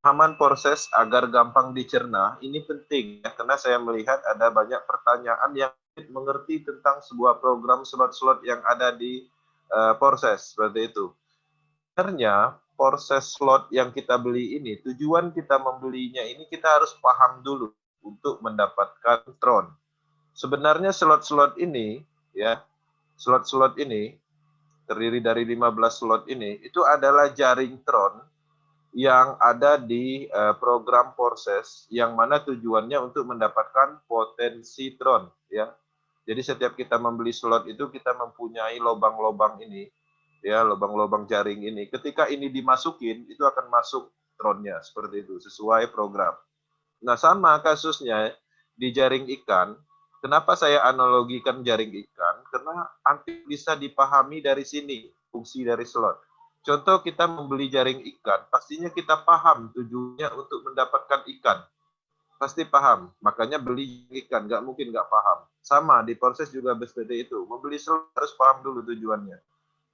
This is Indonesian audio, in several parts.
pemahaman proses agar gampang dicerna ini penting ya, karena saya melihat ada banyak pertanyaan yang mengerti tentang sebuah program slot-slot yang ada di proses seperti itu. Sebenarnya proses slot yang kita beli ini, tujuan kita membelinya ini kita harus paham dulu untuk mendapatkan Tron. Sebenarnya slot-slot ini ya, slot-slot ini terdiri dari 15 slot ini itu adalah jaring Tron yang ada di program proses yang mana tujuannya untuk mendapatkan potensi Tron ya. Jadi setiap kita membeli slot itu kita mempunyai lubang-lubang ini ya, lubang-lubang jaring ini. Ketika ini dimasukin itu akan masuk Tronnya seperti itu sesuai program. Nah, sama kasusnya di jaring ikan. Kenapa saya analogikan jaring ikan? Karena hampir bisa dipahami dari sini fungsi dari slot. Contoh kita membeli jaring ikan, pastinya kita paham tujuannya untuk mendapatkan ikan. Pasti paham, makanya beli ikan, nggak mungkin nggak paham. Sama, di proses juga seperti itu. Membeli slot harus paham dulu tujuannya.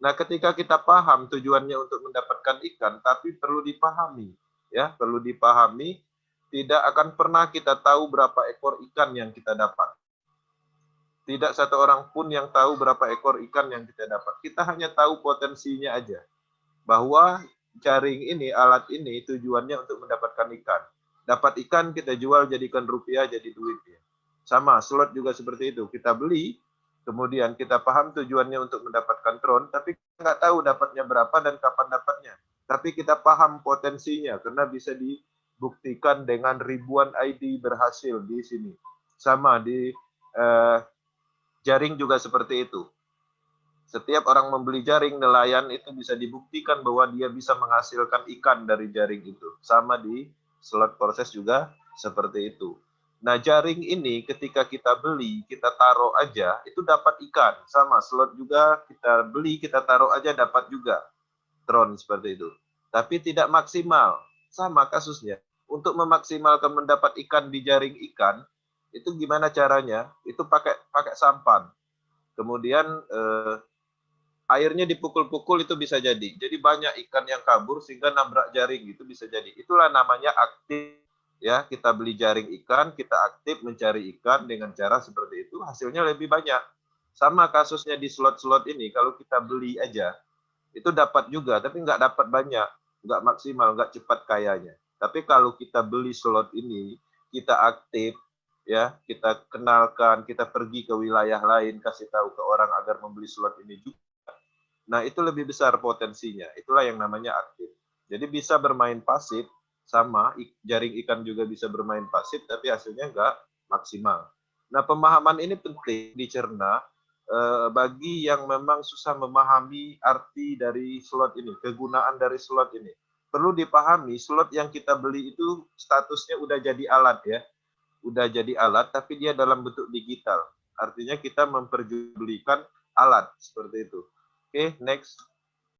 Nah, ketika kita paham tujuannya untuk mendapatkan ikan, tapi perlu dipahami. Ya, perlu dipahami, tidak akan pernah kita tahu berapa ekor ikan yang kita dapat. Tidak satu orang pun yang tahu berapa ekor ikan yang kita dapat. Kita hanya tahu potensinya aja. Bahwa jaring ini, alat ini tujuannya untuk mendapatkan ikan. Dapat ikan kita jual jadikan rupiah jadi duit. Sama, slot juga seperti itu. Kita beli, kemudian kita paham tujuannya untuk mendapatkan Tron, tapi kita nggak tahu dapatnya berapa dan kapan dapatnya. Tapi kita paham potensinya, karena bisa dibuktikan dengan ribuan ID berhasil di sini. Sama, di jaring juga seperti itu. Setiap orang membeli jaring nelayan itu bisa dibuktikan bahwa dia bisa menghasilkan ikan dari jaring itu. Sama di slot proses juga seperti itu. Nah, jaring ini ketika kita beli, kita taruh aja, itu dapat ikan. Sama, slot juga kita beli, kita taruh aja dapat juga Tron seperti itu. Tapi tidak maksimal. Sama kasusnya. Untuk memaksimalkan mendapat ikan di jaring ikan, itu gimana caranya? Itu pakai sampan. Kemudian airnya dipukul-pukul itu bisa jadi. Jadi banyak ikan yang kabur sehingga nabrak jaring itu bisa jadi. Itulah namanya aktif ya. Kita beli jaring ikan, kita aktif mencari ikan dengan cara seperti itu, hasilnya lebih banyak. Sama kasusnya di slot-slot ini, kalau kita beli aja itu dapat juga, tapi nggak dapat banyak, nggak maksimal, nggak cepat kayanya. Tapi kalau kita beli slot ini, kita aktif ya, kita kenalkan, kita pergi ke wilayah lain, kasih tahu ke orang agar membeli slot ini juga. Nah, itu lebih besar potensinya. Itulah yang namanya aktif. Jadi bisa bermain pasif, sama jaring ikan juga bisa bermain pasif, tapi hasilnya nggak maksimal. Nah, pemahaman ini penting dicerna bagi yang memang susah memahami arti dari slot ini, kegunaan dari slot ini. Perlu dipahami, slot yang kita beli itu statusnya udah jadi alat ya. Udah jadi alat, tapi dia dalam bentuk digital. Artinya kita memperjualbelikan alat, seperti itu. Oke, next.